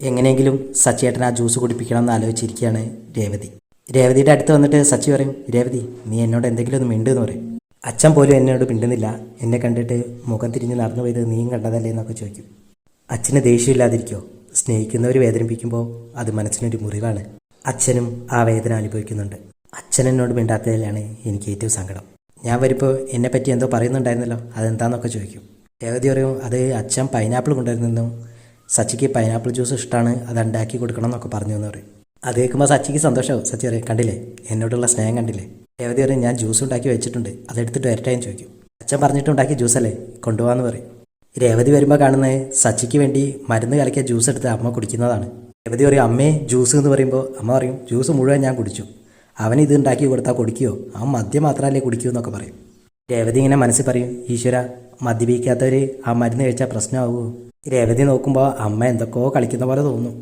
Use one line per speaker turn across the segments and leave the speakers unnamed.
എങ്ങനെയെങ്കിലും സച്ചിയേട്ടൻ ആ ജ്യൂസ് കുടിപ്പിക്കണം എന്ന് ആലോചിച്ചിരിക്കുകയാണ് രേവതി. രേവതിയുടെ അടുത്ത് വന്നിട്ട് സച്ചി പറയും, രേവതി നീ എന്നോട് എന്തെങ്കിലും ഒന്ന് മിണ്ടെന്ന് പറയും. അച്ഛൻ പോലും എന്നോട് മിണ്ടുന്നില്ല, എന്നെ കണ്ടിട്ട് മുഖം തിരിഞ്ഞ് നടന്നു പോയത് നീയും കണ്ടതല്ലേ എന്നൊക്കെ ചോദിക്കും. അച്ഛന് ദേഷ്യമില്ലാതിരിക്കോ? സ്നേഹിക്കുന്നവർ വേദനിപ്പിക്കുമ്പോൾ അത് മനസ്സിനൊരു മുറിവാണ്. അച്ഛനും ആ വേദന അനുഭവിക്കുന്നുണ്ട്. അച്ഛൻ എന്നോട് മിണ്ടാത്തതിലാണ് എനിക്ക് ഏറ്റവും സങ്കടം. ഞാൻ വരുമ്പോൾ എന്നെപ്പറ്റി എന്തോ പറയുന്നുണ്ടായിരുന്നല്ലോ, അതെന്താണെന്നൊക്കെ ചോദിക്കും. രേവതി പറയും, അത് അച്ഛൻ പൈനാപ്പിൾ കൊണ്ടുവരുന്നെന്നും സച്ചിക്ക് പൈനാപ്പിൾ ജ്യൂസ് ഇഷ്ടമാണ്, അത് ഉണ്ടാക്കി കൊടുക്കണം എന്നൊക്കെ പറഞ്ഞു എന്ന് പറയും. അത് കേൾക്കുമ്പോൾ സച്ചിക്ക് സന്തോഷമാവും. സച്ചി പറയും, കണ്ടില്ലേ എന്നോടുള്ള സ്നേഹം കണ്ടില്ലേ. രേവതി പറയും, ഞാൻ ജ്യൂസ് ഉണ്ടാക്കി വെച്ചിട്ടുണ്ട്, അതെടുത്തിട്ട് വരട്ടായും ചോദിക്കും. അച്ഛൻ പറഞ്ഞിട്ട് ഉണ്ടാക്കിയ ജ്യൂസല്ലേ, കൊണ്ടുപോകാമെന്ന് പറയും. രേവതി വരുമ്പോൾ കാണുന്നത് സച്ചിക്ക് വേണ്ടി മരുന്ന് കലക്കിയ ജ്യൂസ് എടുത്ത് അമ്മ കുടിക്കുന്നതാണ്. രേവതി പറയും, അമ്മേ ജ്യൂസ് എന്ന് പറയുമ്പോൾ അമ്മ പറയും, ജ്യൂസ് മുഴുവൻ ഞാൻ കുടിച്ചു, അവന് ഇത് ഉണ്ടാക്കി കൊടുത്താൽ കുടിക്കുമോ, അവൻ മദ്യം മാത്രമല്ലേ കുടിക്കൂ എന്നൊക്കെ പറയും. രേവതി ഇങ്ങനെ മനസ്സിൽ പറയും, ഈശ്വര മദ്യപിക്കാത്തവർ ആ മരുന്ന് കഴിച്ചാൽ പ്രശ്നമാവുമോ. രേവതി നോക്കുമ്പോൾ അമ്മ എന്തൊക്കെയോ കളിക്കുന്ന പോലെ തോന്നും.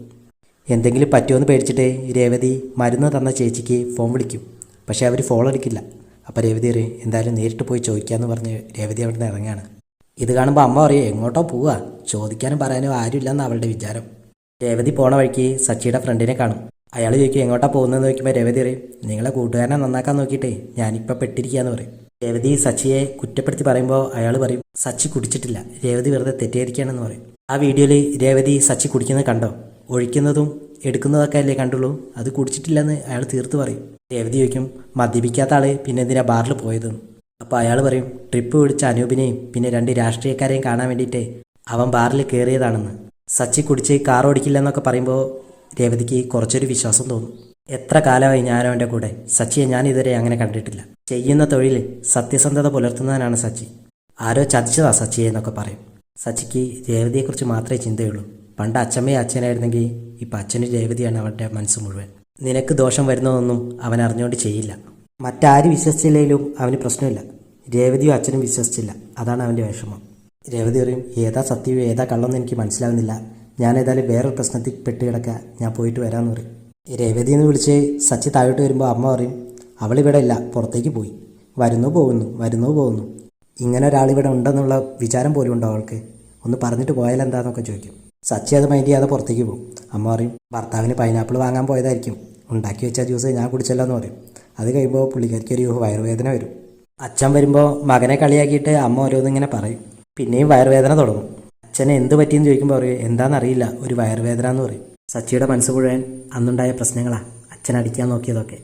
എന്തെങ്കിലും പറ്റുമെന്ന് പേടിച്ചിട്ട് രേവതി മരുന്ന് തന്ന ചേച്ചിക്ക് ഫോൺ വിളിക്കും. പക്ഷേ അവർ ഫോൺ എടുക്കില്ല. അപ്പോൾ രേവതി പറയും, എന്തായാലും നേരിട്ട് പോയി ചോദിക്കാമെന്ന് പറഞ്ഞ് രേവതി അവിടെ നിന്ന് ഇറങ്ങുകയാണ്. ഇത് കാണുമ്പോൾ അമ്മ പറയും, എങ്ങോട്ടോ പോവുക, ചോദിക്കാനും പറയാനും ആരുമില്ലെന്ന് അവളുടെ വിചാരം. രേവതി പോണ വഴിക്ക് സച്ചിയുടെ ഫ്രണ്ടിനെ കാണും. അയാൾ ചോദിക്കും, എങ്ങോട്ടാ പോകുന്നതെന്ന് ചോദിക്കുമ്പോൾ രേവതി പറയും, നിങ്ങളെ കൂട്ടുകാരനെ നന്നാക്കാൻ നോക്കിയിട്ടേ ഞാനിപ്പോൾ പെട്ടിരിക്കുകയെന്ന് പറയും. രേവതി സച്ചിയെ കുറ്റപ്പെടുത്തി പറയുമ്പോൾ അയാൾ പറയും, സച്ചി കുടിച്ചിട്ടില്ല, രേവതി വെറുതെ തെറ്റിദ്ധരിക്കുകയാണെന്ന് പറയും. ആ വീഡിയോയിൽ രേവതി സച്ചി കുടിക്കുന്നത് കണ്ടോ, ഒഴിക്കുന്നതും എടുക്കുന്നതൊക്കെ അല്ലേ കണ്ടുള്ളൂ, അത് കുടിച്ചിട്ടില്ലെന്ന് അയാൾ തീർത്ത് പറയും. രേവതി ചോദിക്കും, മദ്യപിക്കാത്ത ആൾ പിന്നെ എന്തിനാ ബാറിൽ പോയതെന്ന്. അപ്പോൾ അയാൾ പറയും, ട്രിപ്പ് പിടിച്ച അനൂപിനെയും പിന്നെ 2 രാഷ്ട്രീയക്കാരെയും കാണാൻ വേണ്ടിയിട്ട് അവൻ ബാറിൽ കയറിയതാണെന്ന്. സച്ചി കുടിച്ച് കാർ ഓടിക്കില്ലെന്നൊക്കെ പറയുമ്പോൾ രേവതിക്ക് കുറച്ചൊരു വിശ്വാസം തോന്നും. എത്ര കാലമായി ഞാനവൻ്റെ കൂടെ, സച്ചിയെ ഞാൻ ഇതുവരെ അങ്ങനെ കണ്ടിട്ടില്ല. ചെയ്യുന്ന തൊഴിൽ സത്യസന്ധത പുലർത്തുന്നതിനാണ് സച്ചി, ആരോ ചതിച്ചതാ സച്ചിയെ എന്നൊക്കെ പറയും. സച്ചിക്ക് രേവതിയെക്കുറിച്ച് മാത്രമേ ചിന്തയുള്ളൂ. പണ്ട് അച്ഛമ്മയും അച്ഛനായിരുന്നെങ്കിൽ ഇപ്പം അച്ഛനും രേവതിയാണ് അവൻ്റെ മനസ്സ് മുഴുവൻ. നിനക്ക് ദോഷം വരുന്നതൊന്നും അവൻ അറിഞ്ഞുകൊണ്ട് ചെയ്യില്ല. മറ്റാരും വിശ്വസിച്ചില്ലെങ്കിലും അവന് പ്രശ്നമില്ല. രേവതിയും അച്ഛനും വിശ്വസിച്ചില്ല, അതാണ് അവൻ്റെ വിഷമം. രേവതി പറയും, ഏതാ സത്യവും ഏതാ കള്ളമെന്ന് എനിക്ക് മനസ്സിലാവുന്നില്ല, ഞാൻ ഏതായാലും വേറൊരു പ്രശ്നത്തിൽ പെട്ട് കിടക്കുക, ഞാൻ പോയിട്ട് വരാമെന്ന് പറയും. രേവതി എന്ന് വിളിച്ച് സച്ചി താഴോട്ട് വരുമ്പോൾ അമ്മ പറയും, അവളിവിടെ ഇല്ല, പുറത്തേക്ക് പോയി, വരുന്നു പോകുന്നു. ഇങ്ങനെ ഒരാളിവിടെ ഉണ്ടെന്നുള്ള വിചാരം പോലും ഉണ്ടോ അവൾക്ക്, ഒന്ന് പറഞ്ഞിട്ട് പോയാലെന്താണെന്നൊക്കെ ചോദിക്കും. സച്ചി അത് മൈൻഡ് ചെയ്യാതെ പുറത്തേക്ക് പോകും. അമ്മ പറയും, ഭർത്താവിന് പൈനാപ്പിൾ വാങ്ങാൻ പോയതായിരിക്കും, ഉണ്ടാക്കി വെച്ച ജ്യൂസ് ഞാൻ കുടിച്ചല്ലോ എന്ന് പറയും. അത് കഴിയുമ്പോൾ പുള്ളിക്കാരിക്ക് ഒരു വയറുവേദന വരും. അച്ഛൻ വരുമ്പോൾ മകനെ കളിയാക്കിയിട്ട് അമ്മ ഓരോന്നിങ്ങനെ പറയും. പിന്നെയും വയറുവേദന തുടങ്ങും. അച്ഛനെ എന്ത് പറ്റിയെന്ന് ചോദിക്കുമ്പോൾ പറയും, എന്താണെന്നറിയില്ല, ഒരു വയറുവേദന എന്ന് പറയും. സച്ചിയുടെ മനസ്സ് മുഴുവൻ അന്നുണ്ടായ പ്രശ്നങ്ങളാണ്, അച്ഛൻ അടിക്കാൻ നോക്കിയതൊക്കെ.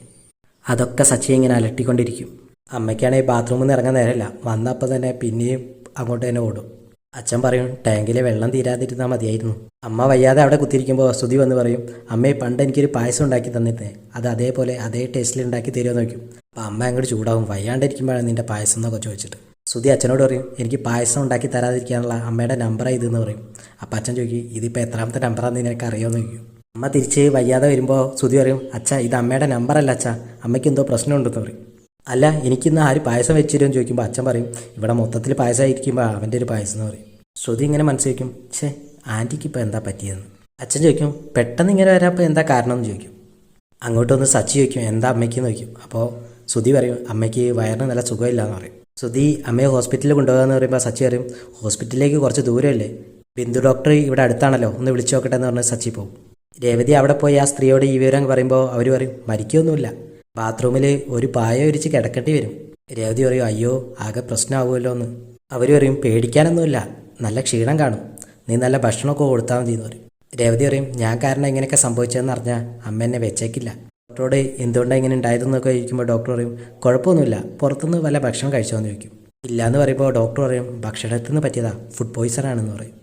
അതൊക്കെ സച്ചിയെ ഇങ്ങനെ അലട്ടിക്കൊണ്ടിരിക്കും. അമ്മയ്ക്കാണെങ്കിൽ ബാത്റൂമിൽ നിന്ന് ഇറങ്ങാൻ നേരമില്ല, വന്നപ്പോൾ തന്നെ പിന്നെയും അങ്ങോട്ട് തന്നെ ഓടും. അച്ഛൻ പറയും, ടാങ്കിലെ വെള്ളം തീരാതിരുന്നാൽ മതിയായിരുന്നു. അമ്മ വയ്യാതെ അവിടെ കുത്തിയിരിക്കുമ്പോൾ ശ്രുതി വന്ന് പറയും, അമ്മയെ പണ്ട് എനിക്കൊരു പായസം ഉണ്ടാക്കി തന്നിട്ടേ, അത് അതേപോലെ അതേ ടേസ്റ്റിൽ ഉണ്ടാക്കി തരുമോ നോക്കും. അപ്പോൾ അമ്മ അങ്ങോട്ട് ചൂടാവും, വയ്യാണ്ടിരിക്കുമ്പോഴാണ് നിൻ്റെ പായസം എന്നൊക്കെ ചോദിച്ചിട്ട്. ശ്രുതി അച്ഛനോട് പറയും, എനിക്ക് പായസം ഉണ്ടാക്കി തരാതിരിക്കാനുള്ള അമ്മയുടെ നമ്പറാണ് ഇതെന്ന് പറയും. അപ്പം അച്ഛൻ ചോദിക്കും, ഇതിപ്പോൾ എത്രാമത്തെ നമ്പറാണെന്ന് നിനക്ക് അറിയാമെന്ന് ചോദിക്കും. അമ്മ തിരിച്ച് വയ്യാതെ വരുമ്പോൾ ശ്രുതി പറയും, അച്ഛാ ഇത് അമ്മയുടെ നമ്പറല്ല അച്ഛാ, അമ്മയ്ക്ക് എന്തോ പ്രശ്നമുണ്ടെന്ന് പറയും. അല്ല എനിക്കിന്ന് ആര് പായസം വെച്ചിരുമെന്ന് ചോദിക്കുമ്പോൾ അച്ഛൻ പറയും, ഇവിടെ മൊത്തത്തിൽ പായസമായിരിക്കുമ്പോൾ അവൻ്റെ ഒരു പായസം എന്ന് പറയും. ശ്രുതി ഇങ്ങനെ മനസ്സിലാക്കും, ഛേ ആൻറ്റിക്ക് ഇപ്പോൾ എന്താ പറ്റിയതെന്ന്. അച്ഛൻ ചോദിക്കും, പെട്ടെന്ന് ഇങ്ങനെ വരാപ്പോൾ എന്താ കാരണം എന്ന് ചോദിക്കും. അങ്ങോട്ടൊന്ന് സച്ചി ചോദിക്കും, എന്താ അമ്മയ്ക്കെന്ന് ചോദിക്കും. അപ്പോൾ ശ്രുതി പറയും, അമ്മയ്ക്ക് വയറിന് നല്ല സുഖമില്ല എന്ന് പറയും. ശ്രുതി അമ്മയെ ഹോസ്പിറ്റലിൽ കൊണ്ടുപോകാമെന്ന് പറയുമ്പോൾ സച്ചി പറയും, ഹോസ്പിറ്റലിലേക്ക് കുറച്ച് ദൂരമല്ലേ, ബിന്ദു ഡോക്ടർ ഇവിടെ അടുത്താണല്ലോ, ഒന്ന് വിളിച്ചു നോക്കട്ടെ എന്ന് പറഞ്ഞ് സച്ചി പോകും. രേവതി അവിടെ പോയി ആ സ്ത്രീയോട് ഈ വിവരം പറയുമ്പോൾ അവർ പറയും, മരിക്കൊന്നുമില്ല, ബാത്റൂമിൽ ഒരു പായ വിരിച്ച് കിടക്കേണ്ടി വരും. രേവതി പറയും, അയ്യോ ആകെ പ്രശ്നമാവുമല്ലോ എന്ന്. അവർ പറയും, പേടിക്കാനൊന്നുമില്ല, നല്ല ക്ഷീണം കാണും, നീ നല്ല ഭക്ഷണമൊക്കെ കൊടുത്താൽ മതി എന്ന് പറയും. രേവതി പറയും, ഞാൻ കാരണം ഇങ്ങനെയൊക്കെ സംഭവിച്ചതെന്ന് അറിഞ്ഞാൽ അമ്മ എന്നെ വെച്ചേക്കില്ല. ഡോക്ടറോട് എന്തുകൊണ്ടാണ് ഇങ്ങനെ ഉണ്ടായതെന്നൊക്കെ ചോദിക്കുമ്പോൾ ഡോക്ടർ പറയും, കുഴപ്പമൊന്നുമില്ല, പുറത്തുനിന്ന് വല്ല ഭക്ഷണം കഴിച്ചോന്ന് ചോദിക്കും. ഇല്ലയെന്ന് പറയുമ്പോൾ ഡോക്ടർ പറയും, ഭക്ഷണത്തിൽ നിന്ന് പറ്റിയതാ, ഫുഡ് പോയ്സൺ ആണെന്ന് പറയും.